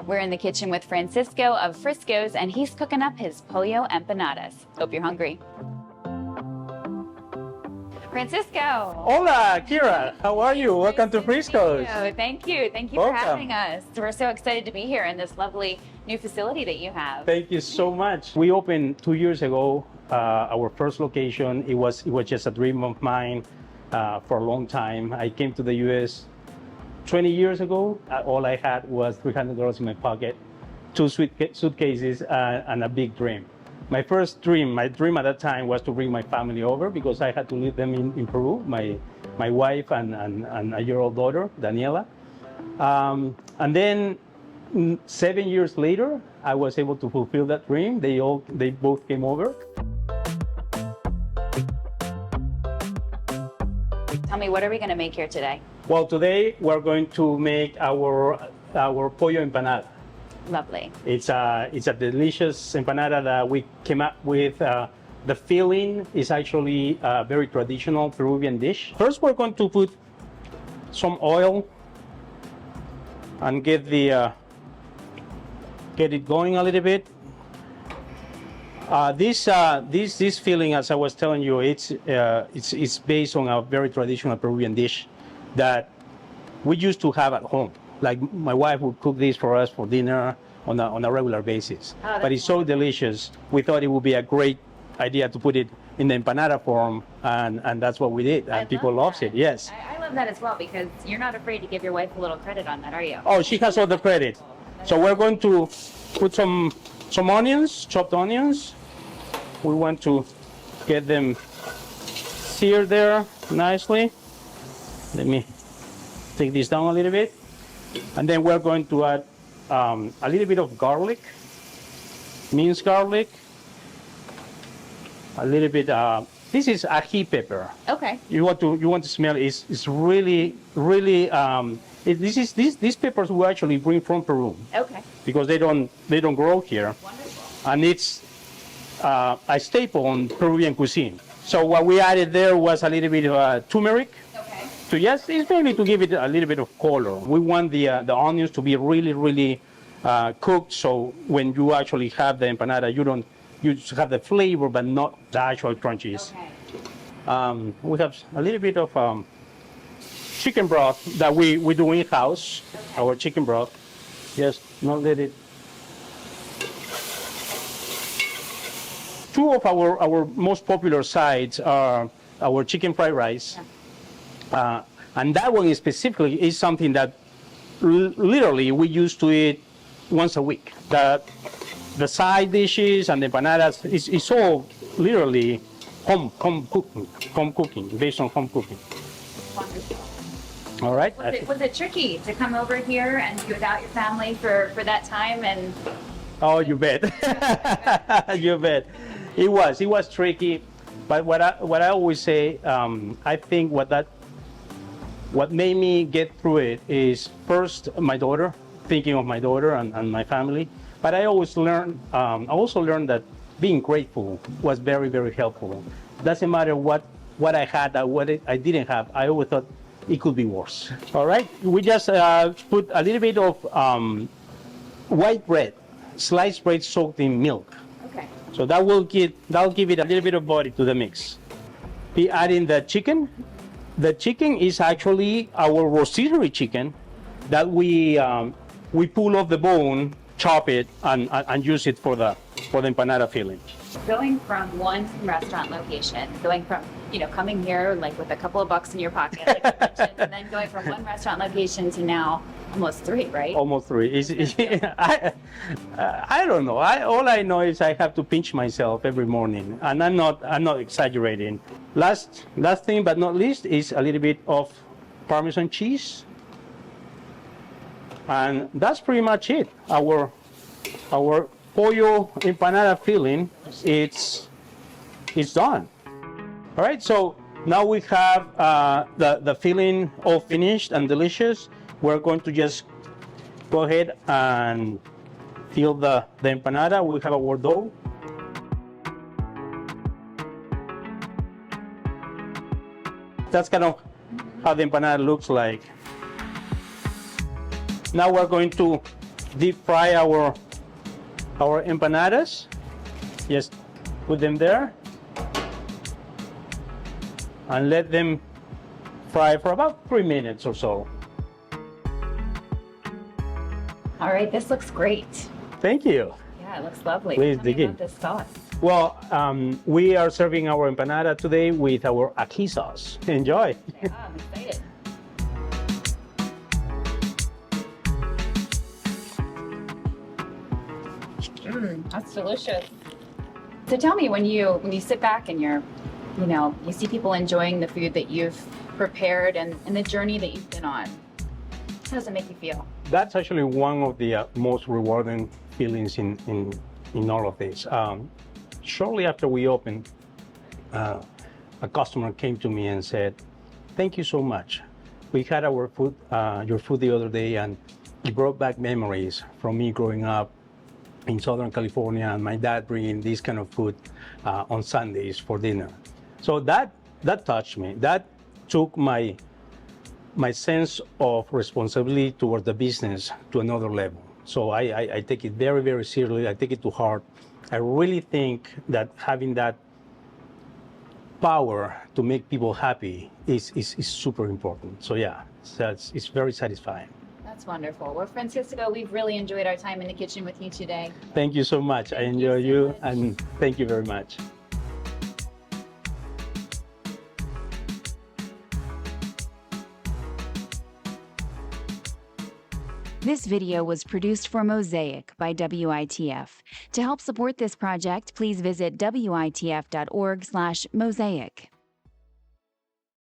We're in the kitchen with Francisco of Frisco's, and he's cooking up his pollo empanadas. Hope you're hungry. Francisco. Hola, Kira. How are you? Welcome to Frisco's. Thank you. Thank you for having us. We're so excited to be here in this lovely new facility that you have. Thank you so much. We opened 2 years ago. Our first location. It was just a dream of mine for a long time. I came to the U.S. 20 years ago. All I had was $300 in my pocket, 2 suitcases, and a big dream. My dream at that time was to bring my family over because I had to leave them in Peru, my wife and a year-old daughter, Daniela. And then 7 years later, I was able to fulfill that dream. They both came over. Tell me, what are we going to make here today? Well, today we're going to make our pollo empanada. Lovely. It's a delicious empanada that we came up with. The filling is actually a very traditional Peruvian dish. First, we're going to put some oil and get it going a little bit. This filling, as I was telling you, it's based on a very traditional Peruvian dish that we used to have at home. Like my wife would cook this for us for dinner on a regular basis. But it's so delicious. We thought it would be a great idea to put it in the empanada form, and that's what we did. And people love it. Yes. I love that as well because you're not afraid to give your wife a little credit on that, are you? Oh, she has all the credit. So we're going to put some onions, chopped onions. We want to get them seared there nicely. Let me take this down a little bit. And then we're going to add a little bit of garlic, minced garlic, a little bit. This is ají pepper. Okay. You want to smell it. It's really. These peppers we actually bring from Peru. Okay. Because they don't grow here. Wonderful. And it's a staple in Peruvian cuisine. So what we added there was a little bit of turmeric. So yes, it's mainly to give it a little bit of color. We want the onions to be really cooked, so when you actually have the empanada, you just have the flavor, but not the actual crunchies. Okay. We have a little bit of chicken broth that we do in-house, our chicken broth. Just not let it. Two of our most popular sides are our chicken fried rice. And that one specifically is something that literally we used to eat once a week. The side dishes and the empanadas is all literally home cooking, based on home cooking. Wonderful. All right. Was it tricky to come over here and be without your family for that time? And oh, you bet. You bet. It was tricky, but what I always say, I think what made me get through it is first my daughter, thinking of my daughter and my family. But I also learned that being grateful was very, very helpful. Doesn't matter what I had, what I didn't have. I always thought it could be worse. All right, we just put a little bit of white bread, sliced bread soaked in milk. okay. So that'll give it a little bit of body to the mix. Be adding the chicken. The chicken is actually our rotisserie chicken that we pull off the bone, chop it, and use it for the empanada filling. Going from one restaurant location, going from coming here like with a couple of bucks in your pocket, like you mentioned, and then going from one restaurant location to now almost 3, right? Almost 3. I don't know. All I know is I have to pinch myself every morning, and I'm not exaggerating. Last thing but not least is a little bit of Parmesan cheese, and that's pretty much it. Our pollo empanada filling, it's done. All right, so now we have the filling all finished and delicious. We're going to just go ahead and fill the empanada. We have our dough. That's kind of how the empanada looks like. Now we're going to deep fry our empanadas. Just put them there and let them fry for about 3 minutes or so. All right, this looks great. Thank you. Yeah, it looks lovely. Please Tell me dig in. about this sauce. Well, we are serving our empanada today with our ají sauce. Enjoy. Yeah, I'm excited. That's delicious. So tell me, when you sit back and you see people enjoying the food that you've prepared and the journey that you've been on, how does it make you feel? That's actually one of the most rewarding feelings in all of this. Shortly after we opened, a customer came to me and said, "Thank you so much. We had your food the other day, and it brought back memories from me growing up in Southern California and my dad bringing this kind of food on Sundays for dinner." So that touched me. That took my sense of responsibility towards the business to another level. So I take it very, very seriously. I take it to heart. I really think that having that power to make people happy is super important. So yeah, it's very satisfying. That's wonderful. Well, Francisco, we've really enjoyed our time in the kitchen with you today. Thank you so much. I enjoy you, and thank you very much. This video was produced for Mosaic by WITF. To help support this project, please visit witf.org/mosaic.